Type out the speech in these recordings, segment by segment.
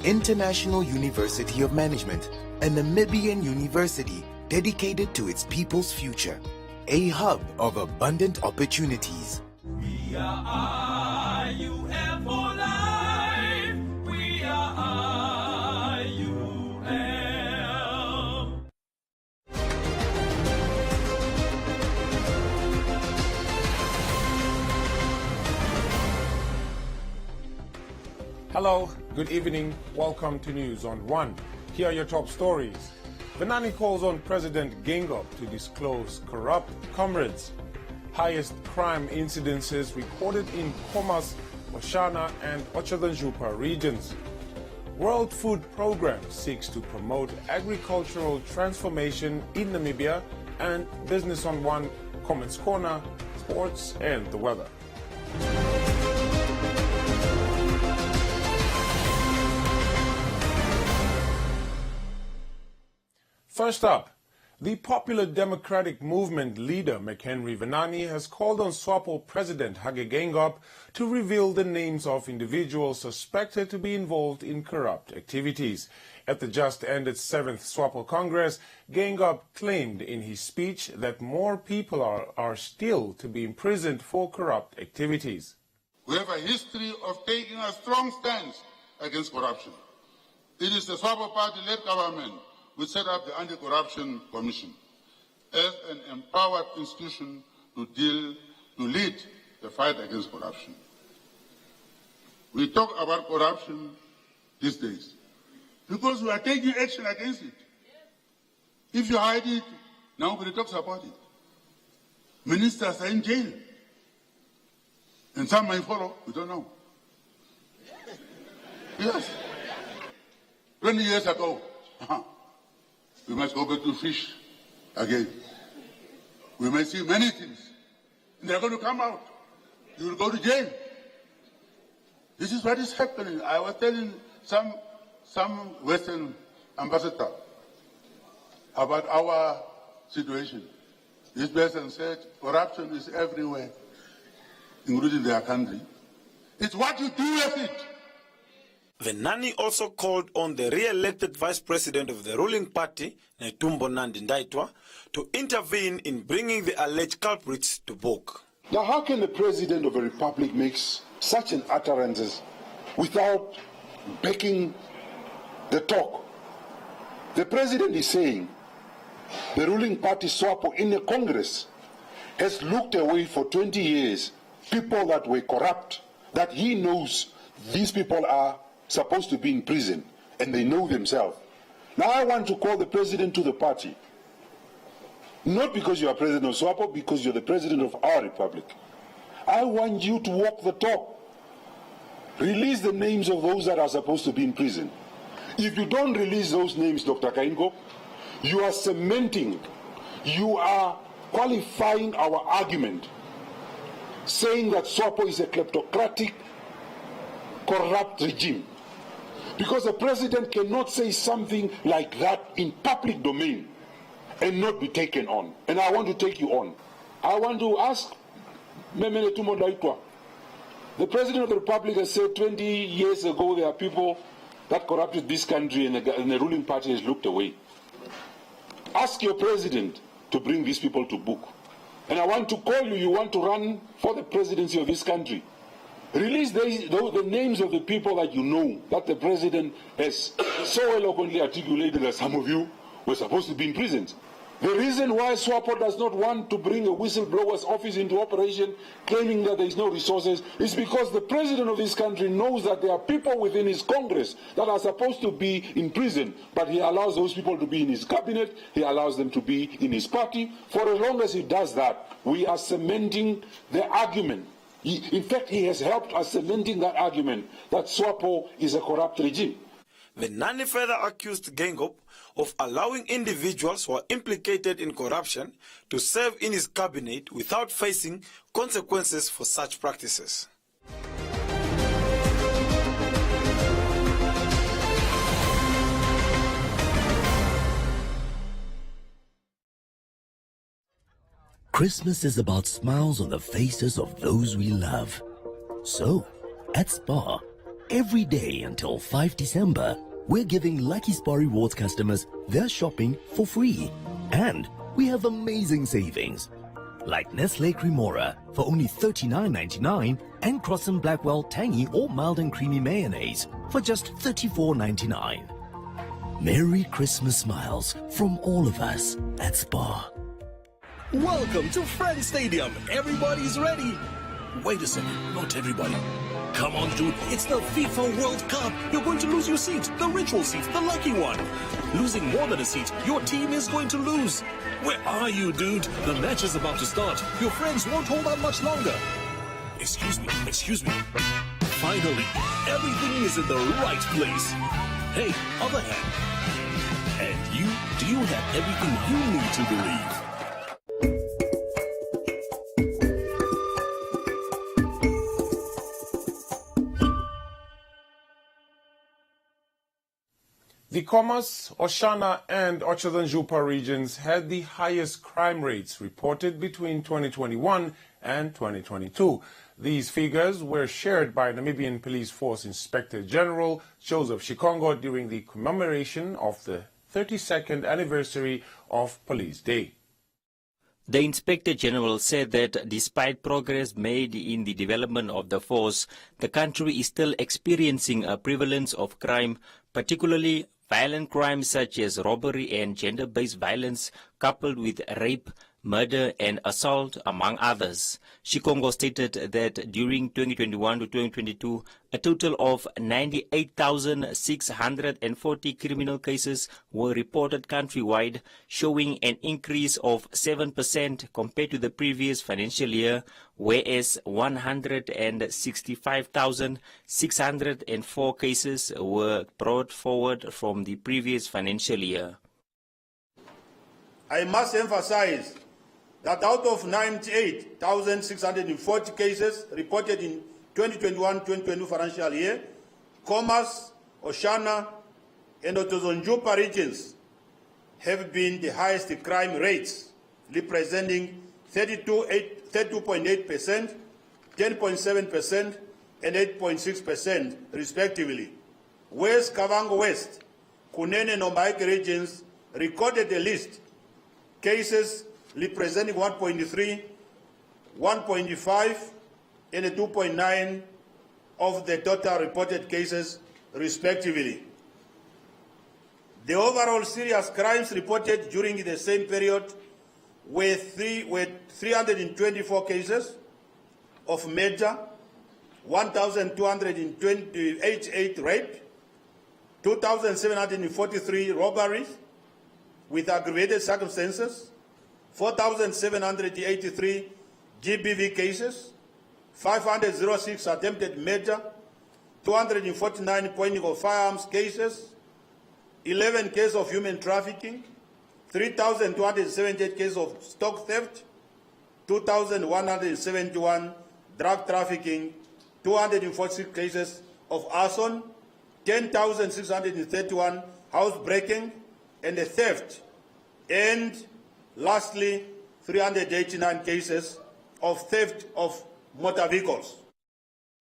international university of management, a Namibian university dedicated to its people's future, a hub of abundant opportunities. We are IUM for life. We are IUM. Hello, good evening. Welcome to News on One. Here are your top stories. Venani calls on President Gengop to disclose corrupt comrades. Highest crime incidences recorded in Khomas, Oshana and Otjozondjupa regions. World Food Programme seeks to promote agricultural transformation in Namibia, and Business on One, Comments Corner, sports and the weather. First up, the Popular Democratic Movement leader McHenry Venani has called on SWAPO President Hage Geingob to reveal the names of individuals suspected to be involved in corrupt activities. At the just ended 7th SWAPO Congress, Geingob claimed in his speech that more people are still to be imprisoned for corrupt activities. We have a history of taking a strong stance against corruption. It is the SWAPO party-led government which set up the Anti-Corruption Commission as an empowered institution to lead the fight against corruption. We talk about corruption these days because we are taking action against it. If you hide it, nobody talks about it. Ministers are in jail. And some might follow, we don't know. Yes. 20 years ago, we must go back to fish again. We may see many things. And they're going to come out. You will go to jail. This is what is happening. I was telling some Western ambassador about our situation. This person said corruption is everywhere, including their country. It's what you do with it. Venani also called on the re-elected vice president of the ruling party, Netumbo Nandi-Ndaitwah, to intervene in bringing the alleged culprits to book. Now, how can the president of a republic make such an utterances without backing the talk? The president is saying the ruling party SWAPO in the Congress has looked away for 20 years people that were corrupt, that he knows these people are supposed to be in prison, and they know themselves. Now I want to call the president to the party. Not because you are president of SWAPO, because you're the president of our republic. I want you to walk the talk. Release the names of those that are supposed to be in prison. If you don't release those names, Dr. Kaingo, you are cementing, you are qualifying our argument, saying that SWAPO is a kleptocratic, corrupt regime. Because the president cannot say something like that in public domain and not be taken on. And I want to take you on. I want to ask Memele Tumo. The president of the republic has said 20 years ago there are people that corrupted this country and the ruling party has looked away. Ask your president to bring these people to book. And I want to call you, you want to run for the presidency of this country. Release the names of the people that you know, that the president has so eloquently articulated that some of you were supposed to be in prison. The reason why SWAPO does not want to bring a whistleblower's office into operation, claiming that there is no resources, is because the president of this country knows that there are people within his Congress that are supposed to be in prison, but he allows those people to be in his cabinet, he allows them to be in his party. For as long as he does that, we are cementing the argument. In fact, he has helped us cementing that argument that SWAPO is a corrupt regime. Venani further accused Geingob of allowing individuals who are implicated in corruption to serve in his cabinet without facing consequences for such practices. Christmas is about smiles on the faces of those we love. So, at Spar, Every day until 5 December, we're giving Lucky Spar Rewards customers their shopping for free. And we have amazing savings. Like Nestle Cremora for only $39.99 and Croissant Blackwell Tangy or Mild and Creamy Mayonnaise for just $34.99. Merry Christmas smiles from all of us at Spar. Welcome to Friends Stadium. Everybody's ready. Wait a second, not everybody. Come on, dude. It's the FIFA World Cup. You're going to lose your seat, the ritual seat, the lucky one. Losing more than a seat, your team is going to lose. Where are you, dude? The match is about to start. Your friends won't hold out much longer. Excuse me. Finally, everything is in the right place. Hey, other hand. And you, do you have everything you need to believe? The Khomas, Oshana, and Otjozondjupa regions had the highest crime rates reported between 2021 and 2022. These figures were shared by Namibian Police Force Inspector General Joseph Shikongo during the commemoration of the 32nd anniversary of Police Day. The Inspector General said that despite progress made in the development of the force, the country is still experiencing a prevalence of crime, particularly violent crimes such as robbery and gender-based violence, coupled with rape, murder and assault, among others. Shikongo stated that during 2021 to 2022, a total of 98,640 criminal cases were reported countrywide, showing an increase of 7% compared to the previous financial year, whereas 165,604 cases were brought forward from the previous financial year. I must emphasize that out of 98,640 cases reported in 2021-2022 financial year, Khomas, Oshana, and Otjozondjupa regions have been the highest crime rates, representing 32.8%, 10.7%, and 8.6% respectively. West Kavango West, Kunene and Ombaeke regions recorded the least cases representing 1.3, 1.5, and 2.9 of the total reported cases, respectively. The overall serious crimes reported during the same period were 324 cases of murder, 1,288 rape, 2,743 robberies with aggravated circumstances, 4,783 GBV cases, 506 attempted murder, 249 pointing of firearms cases, 11 cases of human trafficking, 3,278 cases of stock theft, 2,171 drug trafficking, 246 cases of arson, 10,631 housebreaking and theft, and lastly, 389 cases of theft of motor vehicles.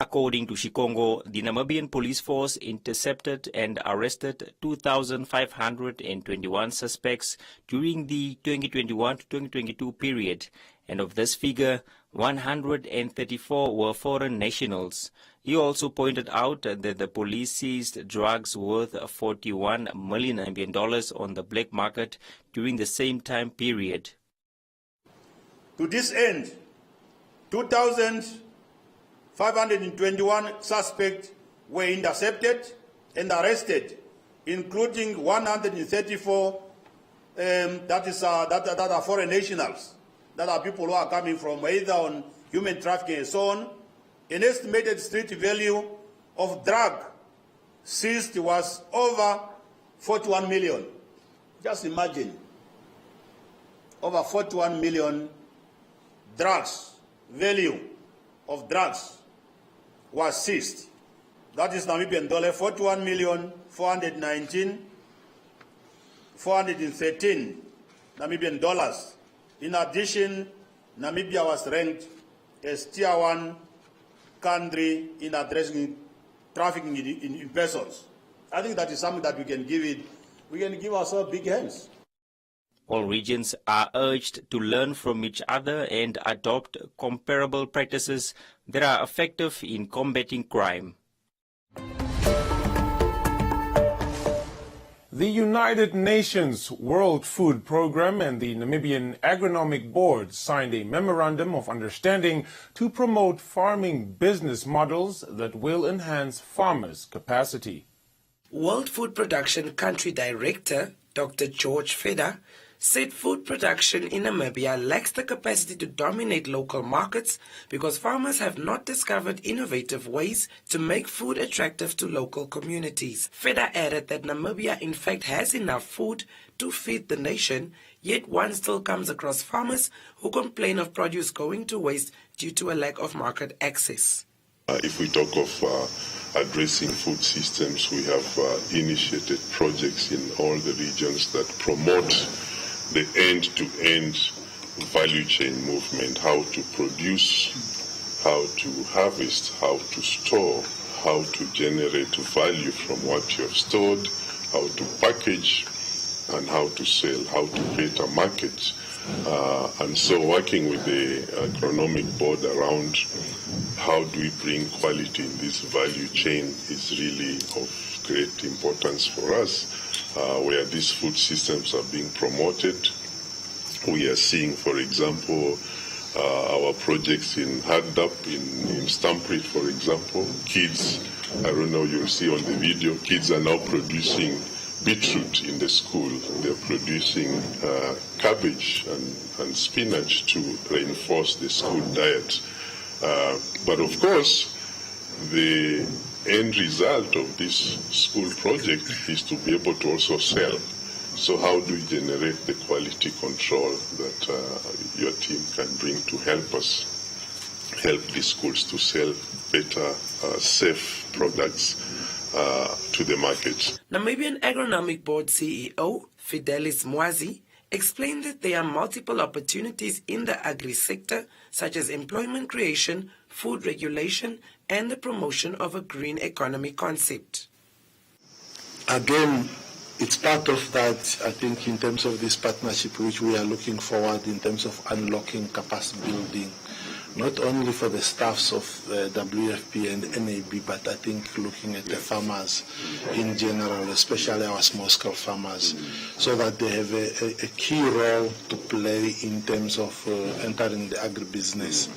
According to Shikongo, the Namibian police force intercepted and arrested 2,521 suspects during the 2021 to 2022 period, and of this figure, 134 were foreign nationals. He also pointed out that the police seized drugs worth $41 million on the black market during the same time period. To this end, 2,521 suspects were intercepted and arrested, including 134 that are foreign nationals, that are people who are coming from either on human trafficking and so on. An estimated street value of drug seized was over 41 million. Just imagine, over 41 million drugs, value of drugs was seized. That is Namibian dollar 41,413 Namibian dollars. In addition, Namibia was ranked as Tier 1 country in addressing trafficking in persons. I think that is something that we can give ourselves big hands. All regions are urged to learn from each other and adopt comparable practices that are effective in combating crime. The United Nations World Food Programme and the Namibian Agronomic Board signed a memorandum of understanding to promote farming business models that will enhance farmers' capacity. World Food Production Country Director Dr. George Feder said food production in Namibia lacks the capacity to dominate local markets because farmers have not discovered innovative ways to make food attractive to local communities. Feder added that Namibia in fact has enough food to feed the nation, yet one still comes across farmers who complain of produce going to waste due to a lack of market access. If we talk of addressing food systems, we have initiated projects in all the regions that promote the end-to-end value chain movement, how to produce, how to harvest, how to store, how to generate value from what you have stored, how to package, and how to sell, how to create a market. And so working with the agronomic board around how do we bring quality in this value chain is really of great importance for us. Where these food systems are being promoted. We are seeing, for example, our projects in Hadap, in Stamprit, for example. Kids, I don't know, you'll see on the video, kids are now producing beetroot in the school. They're producing cabbage and spinach to reinforce the school diet. But of course, the end result of this school project is to be able to also sell. So how do we generate the quality control that your team can bring to help the schools to sell better, safe products to the market? Namibian Agronomic Board CEO Fidelis Mwazi explained that there are multiple opportunities in the agri-sector, such as employment creation, food regulation, and the promotion of a green economy concept. Again, it's part of that, I think, in terms of this partnership, which we are looking forward in terms of unlocking capacity building, not only for the staffs of WFP and NAB, but I think looking at the farmers in general, especially our small-scale farmers, so that they have a key role to play in terms of entering the agribusiness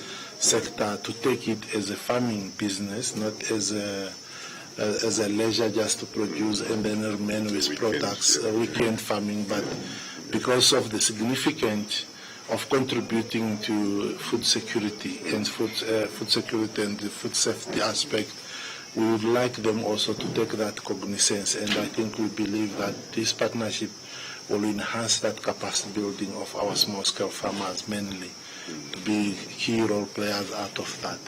sector, to take it as a farming business, not as a leisure just to produce and then remain with products, weekend farming, but because of the significance of contributing to food security and food security and the food safety aspect, we would like them also to take that cognizance, and I think we believe that this partnership will enhance that capacity building of our small-scale farmers mainly, to be key role players out of that.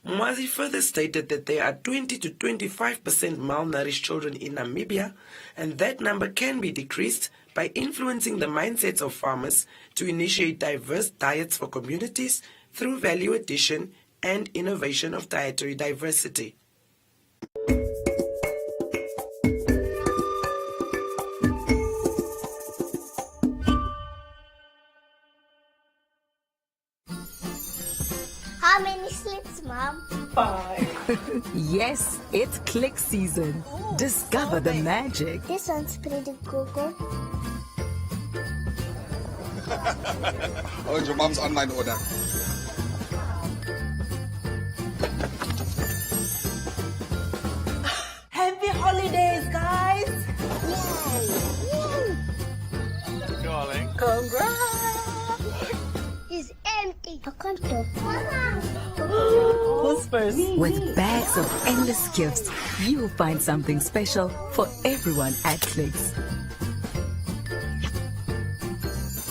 Mwazi further stated that there are 20 to 25% malnourished children in Namibia, and that number can be decreased by influencing the mindsets of farmers to initiate diverse diets for communities through value addition and innovation of dietary diversity. How many slips, Mom? 5. Yes, it's click season. Discover the magic. This one's pretty cool. Oh, your mom's online order. Happy holidays, guys. Darling. Congrats. It's empty. I can't talk. Who's first? With bags of endless gifts, you'll find something special for everyone at Clicks.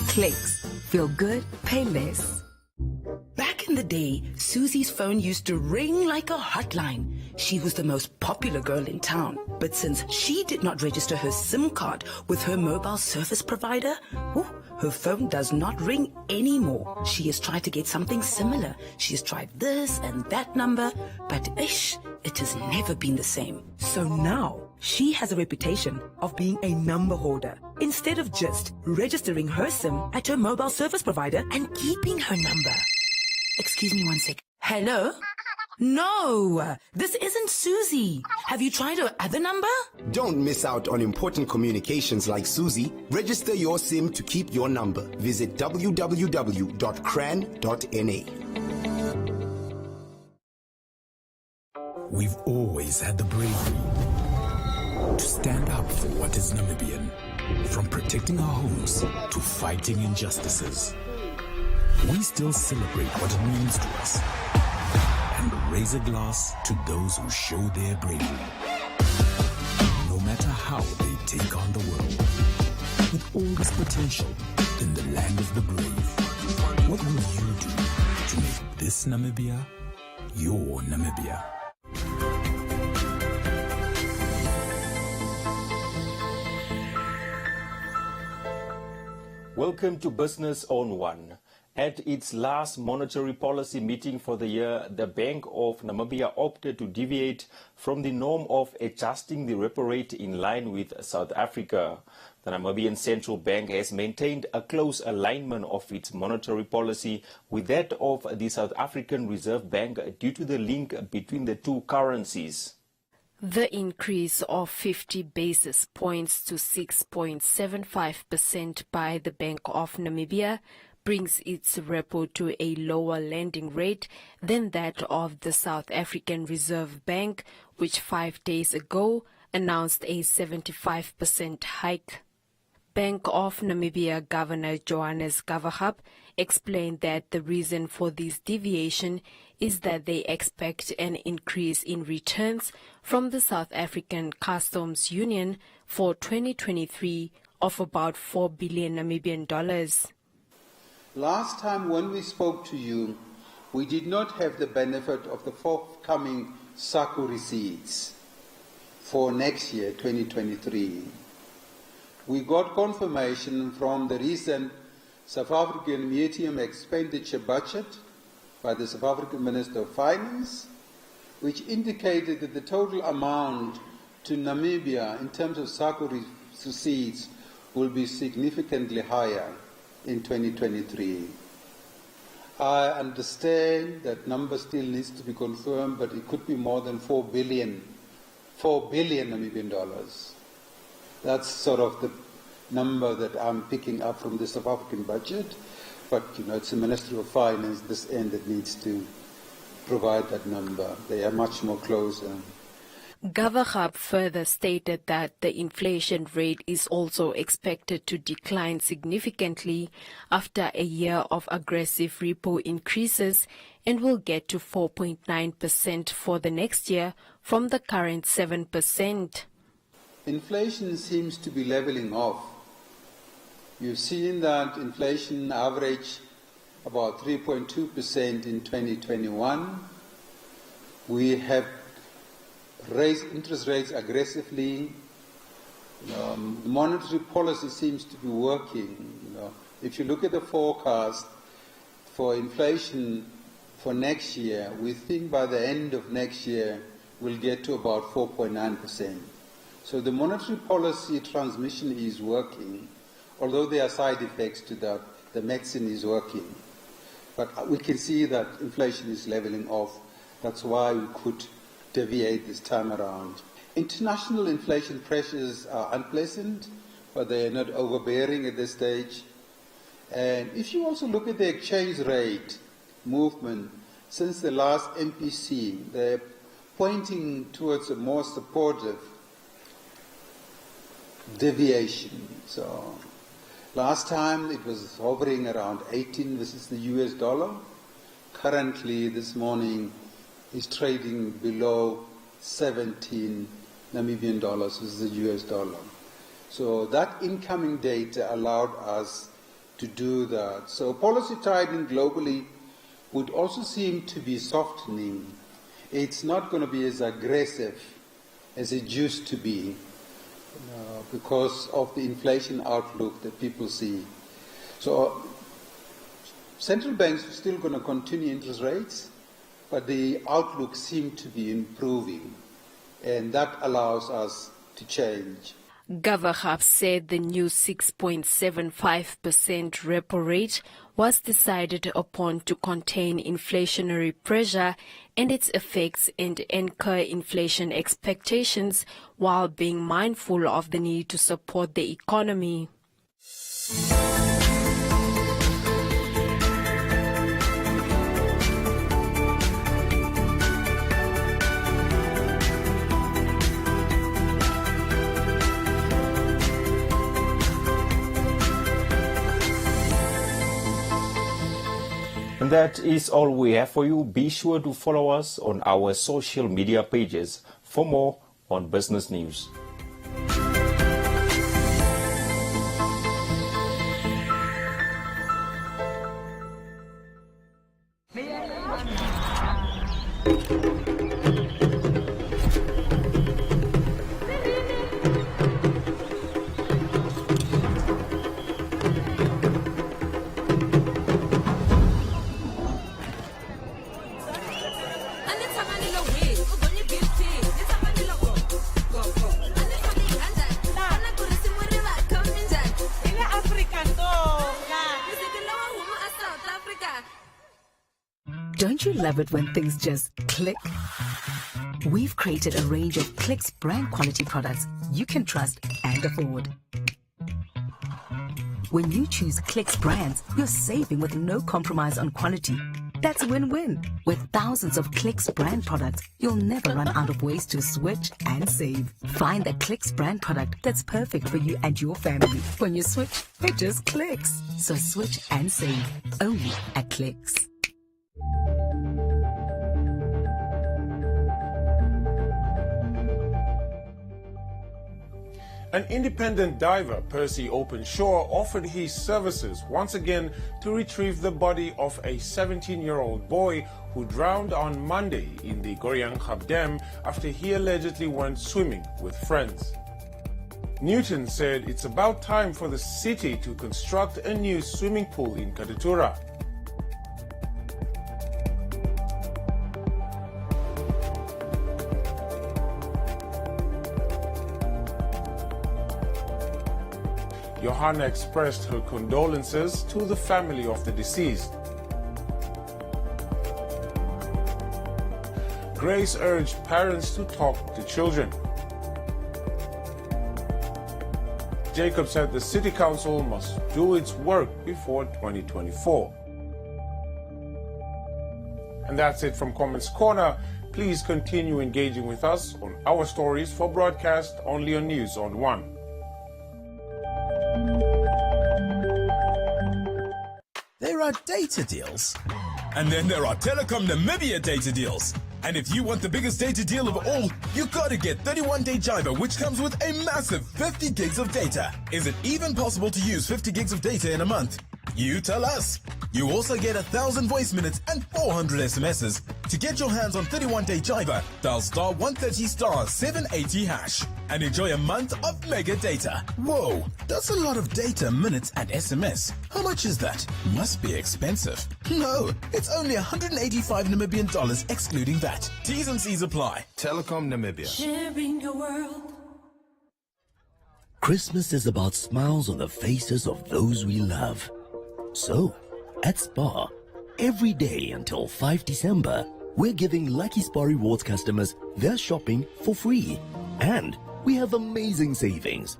Clicks. Feel good, pay less. Back in the day, Susie's phone used to ring like a hotline. she was the most popular girl in town. But since she did not register her SIM card with her mobile service provider, her phone does not ring anymore. She has tried to get something similar. She has tried this and that number, but it has never been the same. So now, she has a reputation of being a number hoarder. Instead of just registering her SIM at her mobile service provider and keeping her number. Excuse me one sec. Hello? No, this isn't Susie. Have you tried her other number? Don't miss out on important communications like Susie. Register your SIM to keep your number. Visit www.cran.na. We've always had the bravery to stand up for what is Namibian, from protecting our homes to fighting injustices. We still celebrate what it means to us and raise a glass to those who show their bravery. No matter how they take on the world, with all this potential in the land of the brave, what will you do to make this Namibia your Namibia? Welcome to Business on One. At its last monetary policy meeting for the year, the Bank of Namibia opted to deviate from the norm of adjusting the repo rate in line with South Africa. The Namibian Central Bank has maintained a close alignment of its monetary policy with that of the South African Reserve Bank due to the link between the two currencies. The increase of 50 basis points to 6.75% by the Bank of Namibia brings its repo to a lower lending rate than that of the South African Reserve Bank, which 5 days ago announced a 75% hike. Bank of Namibia Governor Johannes Gavahab explained that the reason for this deviation is that they expect an increase in returns from the South African Customs Union for 2023 of about 4 billion Namibian dollars. Last time when we spoke to you, we did not have the benefit of the forthcoming SACU receipts for next year, 2023. We got confirmation from the recent South African medium expenditure budget by the South African Minister of Finance, which indicated that the total amount to Namibia in terms of SACU receipts will be significantly higher in 2023. I understand that number still needs to be confirmed, but it could be more than 4 billion Namibian dollars. That's sort of the number that I'm picking up from the South African budget, but it's the Ministry of Finance this end that needs to provide that number. They are much more closer. Gavahab further stated that the inflation rate is also expected to decline significantly after a year of aggressive repo increases and will get to 4.9% for the next year from the current 7%. Inflation seems to be leveling off. You've seen that inflation averaged about 3.2% in 2021. We have raised interest rates aggressively. Monetary policy seems to be working. If you look at the forecast for inflation for next year, we think by the end of next year we'll get to about 4.9%. So the monetary policy transmission is working, although there are side effects to that. The medicine is working. But we can see that inflation is leveling off. That's why we could deviate this time around. International inflation pressures are unpleasant, but they are not overbearing at this stage. And if you also look at the exchange rate movement since the last MPC, they're pointing towards a more supportive deviation. So last time it was hovering around 18 versus the US dollar. Currently this morning is trading below 17 Namibian dollars versus the US dollar. So that incoming data allowed us to do that. So policy tightening globally would also seem to be softening it's not going to be as aggressive as it used to be because of the inflation outlook that people see. So central banks are still going to continue interest rates, but the outlook seems to be improving, and that allows us to change. Gavahab said the new 6.75% repo rate was decided upon to contain inflationary pressure and its effects and anchor inflation expectations while being mindful of the need to support the economy. And that is all we have for you. Be sure to follow us on our social media pages for more on business news. Don't you love it when things just click? We've created a range of Clicks brand quality products you can trust and afford. When you choose Clicks brands, you're saving with no compromise on quality. That's win-win. With thousands of Clicks brand products, you'll never run out of ways to switch and save. Find the Clicks brand product that's perfect for you and your family. When you switch, it just clicks. So switch and save only at Clicks. An independent diver, Percy Openshaw, offered his services once again to retrieve the body of a 17-year-old boy who drowned on Monday in the Goryangkhap Dam after he allegedly went swimming with friends. Newton said it's about time for the city to construct a new swimming pool in Katutura. Johanna expressed her condolences to the family of the deceased. Grace urged parents to talk to children. Jacob said the City Council must do its work before 2024. And that's it from Comments Corner. Please continue engaging with us on our stories for broadcast only on News on One. There are data deals. And then there are Telecom Namibia data deals. And if you want the biggest data deal of all, you gotta get 31-day Jiva, which comes with a massive 50 gigs of data. Is it even possible to use 50 gigs of data in a month? You tell us. You also get 1,000 voice minutes and 400 SMSs. To get your hands on 31-day Jiva, dial star 130 star 780 hash and enjoy a month of mega data. Whoa, that's a lot of data, minutes and SMS. How much is that? Must be expensive. No, it's only 185 Namibian dollars excluding that. T's and C's apply. Telecom Namibia. Sharing your world. Christmas is about smiles on the faces of those we love. So, at Spar, every day until 5 December, we're giving Lucky Spar Rewards customers their shopping for free. And we have amazing savings,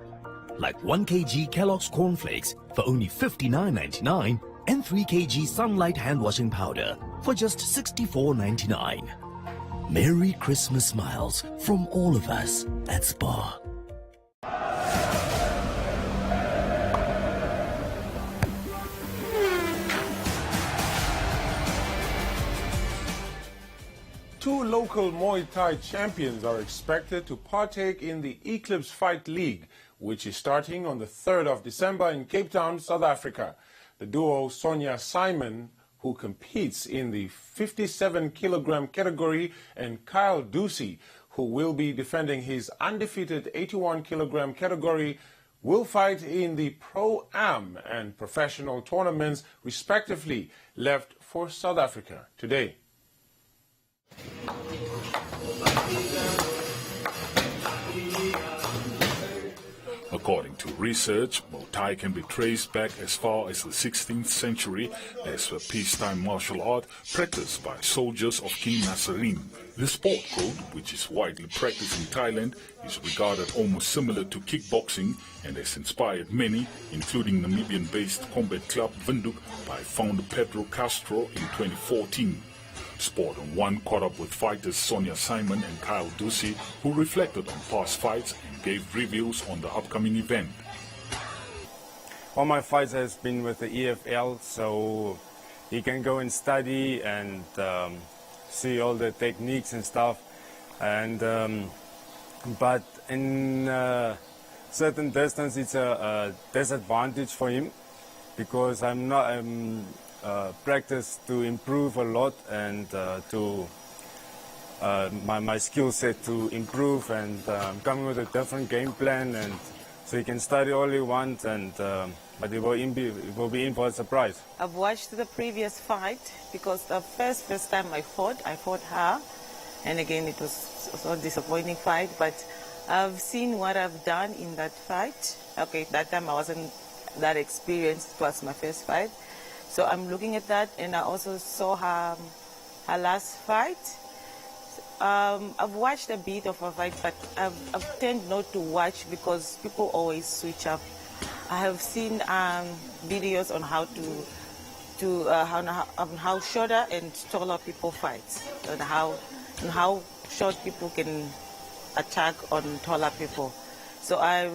like 1 kg Kellogg's Cornflakes for only $59.99 and 3 kg Sunlight hand washing powder for just $64.99. Merry Christmas smiles from all of us at Spar. Two local Muay Thai champions are expected to partake in the Eclipse Fight League, which is starting on the 3rd of December in Cape Town, South Africa. The duo Sonia Simon, who competes in the 57-kilogram category, and Kyle Ducey, who will be defending his undefeated 81-kilogram category, will fight in the Pro-Am and professional tournaments, respectively, left for South Africa today. According to research, Muay Thai can be traced back as far as the 16th century as a peacetime martial art practiced by soldiers of King Nasserin. The sport code, which is widely practiced in Thailand, is regarded almost similar to kickboxing and has inspired many, including Namibian-based combat club Windhoek by founder Pedro Castro in 2014. Sport on One caught up with fighters Sonia Simon and Kyle Ducey, who reflected on past fights and gave reviews on the upcoming event. All my fights has been with the EFL, so you can go and study and see all the techniques and stuff. And but in certain distance, it's a disadvantage for him because I'm not. Practice to improve a lot and to my skill set to improve, and coming with a different game plan, and so you can study all you want, and but it will be in for a surprise. I've watched the previous fight because the first time I fought her, and again it was a disappointing fight, but I've seen what I've done in that fight. Okay, that time I wasn't that experienced, it was my first fight. So I'm looking at that, and I also saw her last fight. I've watched a bit of her fight, but I've tend not to watch because people always switch up. I have seen videos on how shorter and taller people fight, and how short people can attack on taller people. So I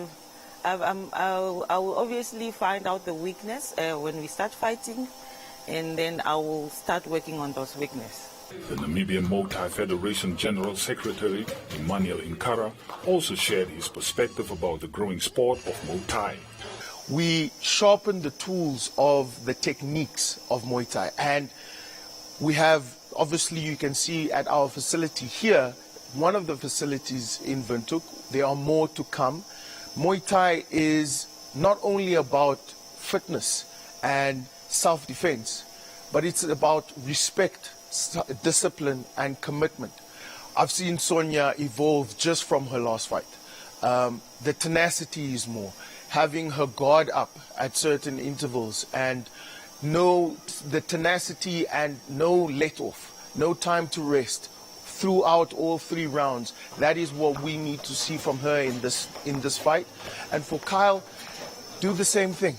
will obviously find out the weakness when we start fighting, and then I will start working on those weaknesses. The Namibian Muay Thai Federation General Secretary Emmanuel Inkara also shared his perspective about the growing sport of Muay Thai. We sharpen the tools of the techniques of Muay Thai, and we have, obviously you can see at our facility here, one of the facilities in Windhoek, there are more to come. Muay Thai is not only about fitness and self-defense, but it's about respect, discipline, and commitment. I've seen Sonia evolve just from her last fight. The tenacity is more, having her guard up at certain intervals, and the tenacity and no let off, no time to rest throughout all 3 rounds. That is what we need to see from her in this fight. And for Kyle, do the same thing.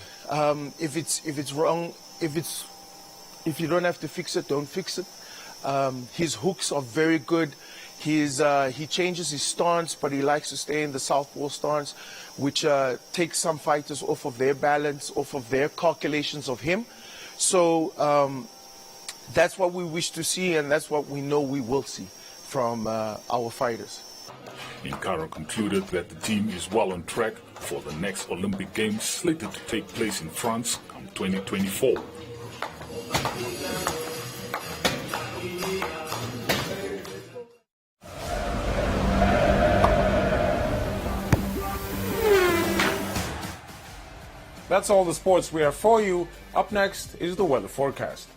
If it's wrong, if you don't have to fix it, don't fix it. His hooks are very good. He changes his stance, but he likes to stay in the southpaw stance, which takes some fighters off of their balance, off of their calculations of him. So that's what we wish to see, and that's what we know we will see from our fighters. Inkara concluded that the team is well on track for the next Olympic Games slated to take place in France come 2024. That's all the sports we have for you. Up next is the weather forecast.